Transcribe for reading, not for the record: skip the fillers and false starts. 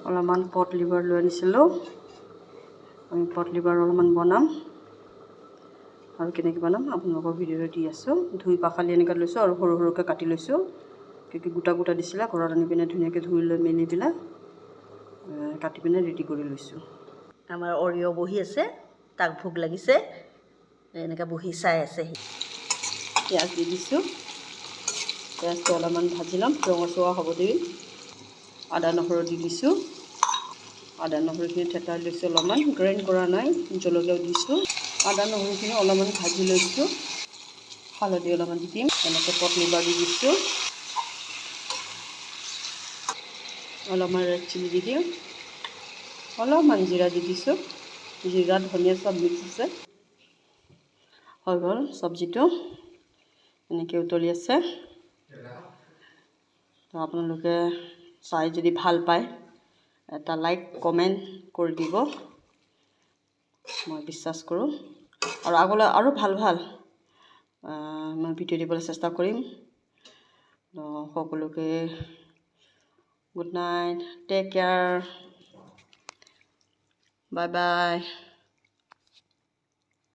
অলপমান পট লিভাৰ লৈ আনিছিলোঁ আমি পট লিভাৰ অলপমান বনাম আৰু কেনেকৈ বনাম আপোনালোকৰ ভিডিঅ'টো দি আছোঁ ধুই পাখালি এনেকৈ লৈছোঁ আৰু সৰু সৰুকৈ কাটি লৈছোঁ কি গোটা গোটা দিছিলে ঘৰত আনি পিনে ধুনীয়াকৈ ধুই লৈ মেলি পেলাই কাটি পিনে ৰেডি কৰি লৈছোঁ আমাৰ অৰিয় বহি আছে তাক ভোক লাগিছে এনেকৈ বহি চাই আছে পিঁয়াজ দি দিছোঁ পিঁয়াজটো অলপমান ভাজি ল'ম ৰঙচুৱা হ'ব দি আদা নহৰু দি দিছোঁ আদা নহৰুখিনি থেতাই লৈছোঁ অলপমান গ্ৰাইণ্ড কৰা নাই জলকীয়াও দিছোঁ আদা নহৰুখিনি অলপমান ভাজি লৈছোঁ হালধি অলপমান দি দিম এনেকৈ পট লিভাৰ দি দিছোঁ অলপমান ৰেড চিলি দি দিওঁ অলপমান জিৰা দি দিছোঁ জিৰা ধনিয়া চব মিক্স আছে হৈ গ'ল চব্জিটো এনেকৈ উতলি আছে তো আপোনালোকে চাই যদি ভাল পায় এটা লাইক কমেণ্ট কৰি দিব মই বিশ্বাস কৰোঁ আৰু আগলৈ আৰু ভাল ভাল মই ভিডিঅ' দিবলৈ চেষ্টা কৰিম সকলোকে good night take care bye বাই